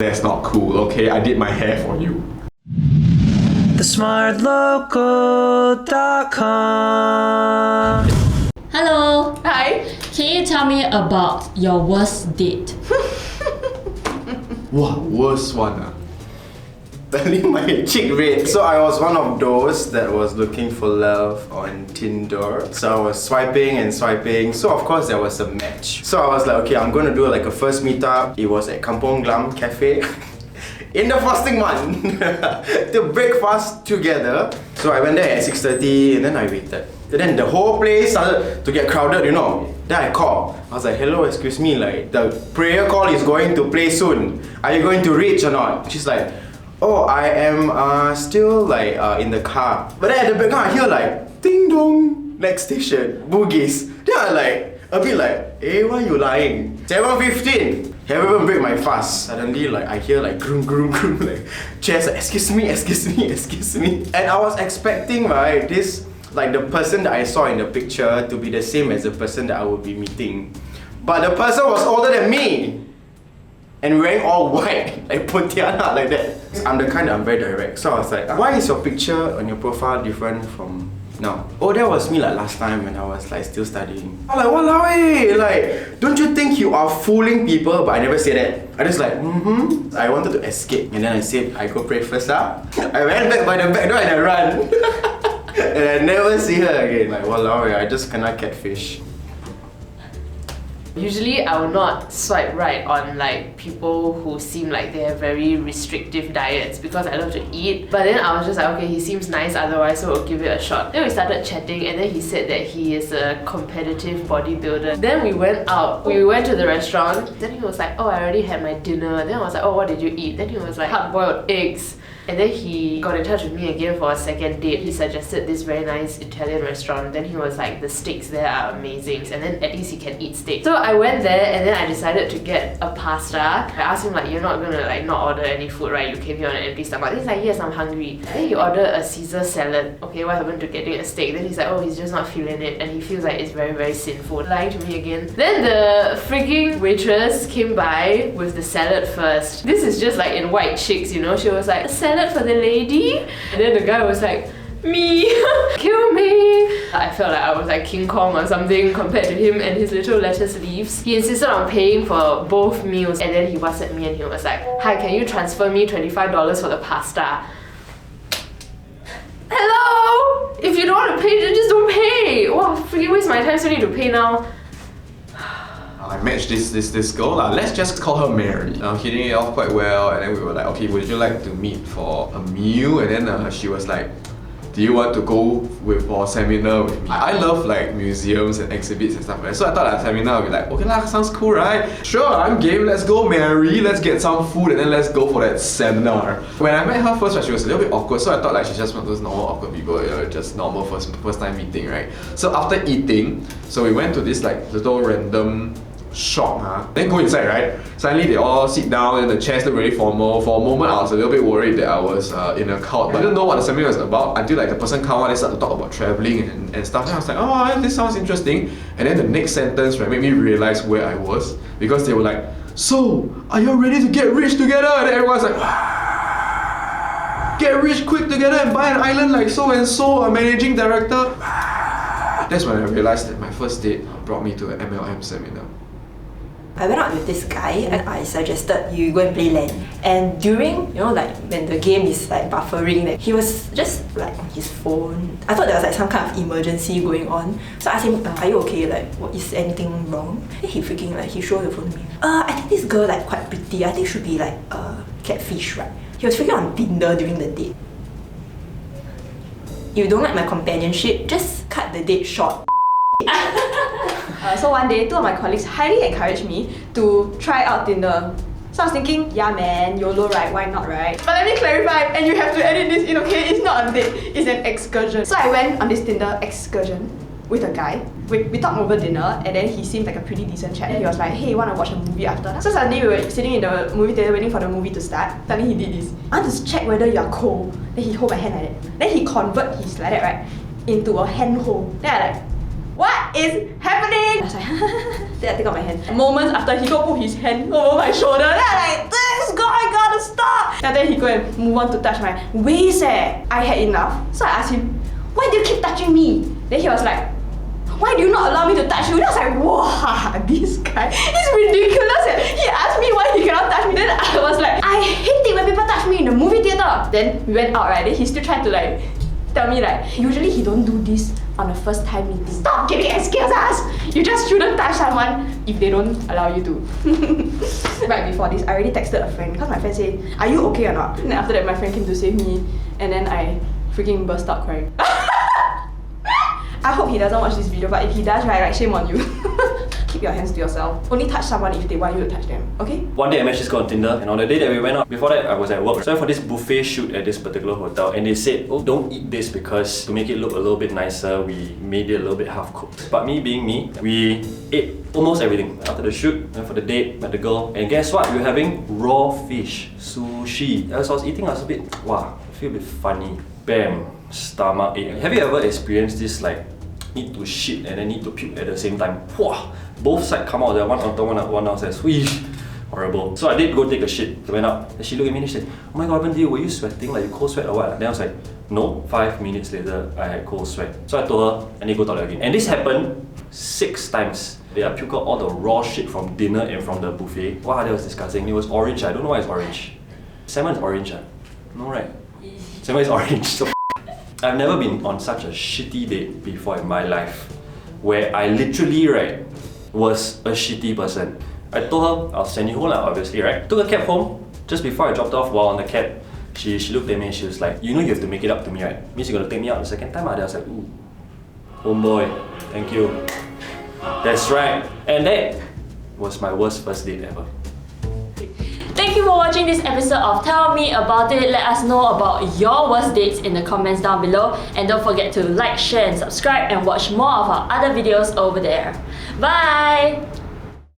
That's not cool, okay? I did my hair for you. TheSmartLocal.com. Hello. Hi. Can you tell me about your worst date? Wow, worst one. Turning my cheek red. So I was one of those that was looking for love on Tinder. So I was swiping and swiping. So of course there was a match. So I was like, okay, I'm gonna do like a first meetup. It was at Kampong Glam Cafe. In the fasting month. To break fast together. So I went there at 6:30 and then I waited. And then the whole place started to get crowded, you know. Then I called. I was like, hello, excuse me, like the prayer call is going to play soon. Are you going to reach or not? She's like, oh, I am still like in the car. But then at the background I hear like ding dong, next station, Bugis. Then I like a bit like, why you lying? 7:15. Haven't even break my fast. Suddenly like I hear like groom groom groom like chairs like, excuse me, excuse me, excuse me. And I was expecting right this like the person that I saw in the picture to be the same as the person that I would be meeting. But the person was older than me. And wearing all white, like Pontianak like that. I'm the kind that I'm very direct. So I was like, why is your picture on your profile different from now? Oh, that was me like last time when I was like still studying. I'm like, walao eh, like, don't you think you are fooling people? But I never said that. I just like, I wanted to escape. And then I said, I go pray first lah. I ran back by the back door and I run. And I never see her again. Like, walao eh, I just cannot catfish. Usually I will not swipe right on like people who seem like they have very restrictive diets because I love to eat. But then I was just like, okay, he seems nice otherwise, so I'll give it a shot. Then we started chatting and then he said that he is a competitive bodybuilder. Then we went out, we went to the restaurant. Then he was like, oh, I already had my dinner. Then I was like, oh, what did you eat? Then he was like, hard-boiled eggs. And then he got in touch with me again for a second date. He suggested this very nice Italian restaurant. Then he was like, the steaks there are amazing. And then at least he can eat steak. So I went there and then I decided to get a pasta. I asked him like, you're not gonna like not order any food, right? You came here on an empty stomach. He's like, yes, I'm hungry. Then he ordered a Caesar salad. Okay, what happened to getting a steak? Then he's like, oh, he's just not feeling it. And he feels like it's very, very sinful. Lying to me again. Then the freaking waitress came by with the salad first. This is just like in White Chicks, you know? She was like, a salad for the lady? And then the guy was like, me, kill me. I felt like I was like King Kong or something compared to him and his little lettuce leaves. He insisted on paying for both meals and then he WhatsApped me and he was like, hi, can you transfer me $25 for the pasta? Hello? If you don't want to pay, then just don't pay. Wow, freaking waste my time, so need to pay now. I matched this girl lah. Let's just call her Mary. Hitting it off quite well, and then we were like, okay, would you like to meet for a meal? And then she was like, do you want to go for a seminar with me? I love like museums and exhibits and stuff like that. So I thought a seminar would be like, okay lah, sounds cool, right? Sure, I'm game, let's go Mary, let's get some food and then let's go for that seminar. When I met her first, she was a little bit awkward, so I thought like she's just one of those normal awkward people, you know, just normal first time meeting, right? So after eating, so we went to this like little random shop, then go inside, right? Suddenly they all sit down and the chairs look really formal. For a moment I was a little bit worried that I was in a cult, but I didn't know what the seminar was about until like the person come on and start to talk about travelling and stuff. And I was like, oh, this sounds interesting. And then the next sentence right made me realize where I was, because they were like, so are you ready to get rich together? And then everyone's like, get rich quick together and buy an island like so and so, a managing director. That's when I realized that my first date brought me to an MLM seminar. I went out with this guy and I suggested you go and play LAN. And during, you know, like when the game is like buffering, like, he was just like on his phone. I thought there was like some kind of emergency going on. So I asked him, are you okay? Like, what, is anything wrong? Then he freaking like, he showed the phone to me. I think this girl like quite pretty. I think should be like Catfish, right? He was freaking on Tinder during the date. You don't like my companionship, just cut the date short. So one day, two of my colleagues highly encouraged me to try out Tinder. So I was thinking, yeah man, YOLO right, why not right? But let me clarify, and you have to edit this in, okay? It's not a date, it's an excursion. So I went on this Tinder excursion with a guy. We talked over dinner and then he seemed like a pretty decent chat. And he was like, hey, wanna watch a movie after? So suddenly we were sitting in the movie theater waiting for the movie to start. Suddenly he did this. I want to check whether you are cold. Then he hold my hand like that. Then he convert his like that, right, into a hand hold. Then I like, what is happening? I was like, then I take out my hand. Moments after, he go put his hand over my shoulder. Then I like, this guy And then he go and move on to touch my waist I had enough. So I asked him, why do you keep touching me? Then he was like, why do you not allow me to touch you? Then I was like, wow, this guy is ridiculous. He asked me why he cannot touch me. Then I was like, I hate it when people touch me in the movie theater. Then we went out, right? Then he still tried to like tell me like, usually he don't do this on a first time meeting. Stop giving excuses! You just shouldn't touch someone if they don't allow you to. Right before this, I already texted a friend because my friend said, are you okay or not? And then after that, my friend came to save me. And then I freaking burst out crying. I hope he doesn't watch this video, but if he does, right, like shame on you. Keep your hands to yourself. Only touch someone if they want you to touch them, okay? One day I met this girl on Tinder, and on the day that we went out, before that I was at work. So I went for this buffet shoot at this particular hotel, and they said, oh, don't eat this because to make it look a little bit nicer, we made it a little bit half cooked. But me being me, we ate almost everything. After the shoot, went for the date, met the girl, and guess what? We were having raw fish, sushi. As I was eating, I was a bit, wow, I feel a bit funny. Bam, stomach ache. Have you ever experienced this like need to shit and then need to puke at the same time? Wow, both sides come out there, one on top, one downstairs. Wheesh, horrible. So I did go take a shit. I went up. And she looked at me and she said, oh my god, what happened to you? Were you sweating? Like you cold sweat or what? Then I was like, no. 5 minutes later, I had cold sweat. So I told her, I need to go toilet again. And this happened 6 times. I puked out all the raw shit from dinner and from the buffet. Wow, that was disgusting. It was orange. I don't know why it's orange. Salmon is orange. No, right? Salmon is orange. So I've never been on such a shitty date before in my life, where I literally, right, was a shitty person. I told her, I'll send you home, obviously, right? Took a cab home. Just before I dropped off, while on the cab, she looked at me and she was like, you know you have to make it up to me, right? Means you're gonna take me out the second time. Then I was like, ooh, homeboy, thank you. That's right. And that was my worst first date ever. Thank you for watching this episode of Tell Me About It. Let us know about your worst dates in the comments down below. And don't forget to like, share and subscribe and watch more of our other videos over there. Bye!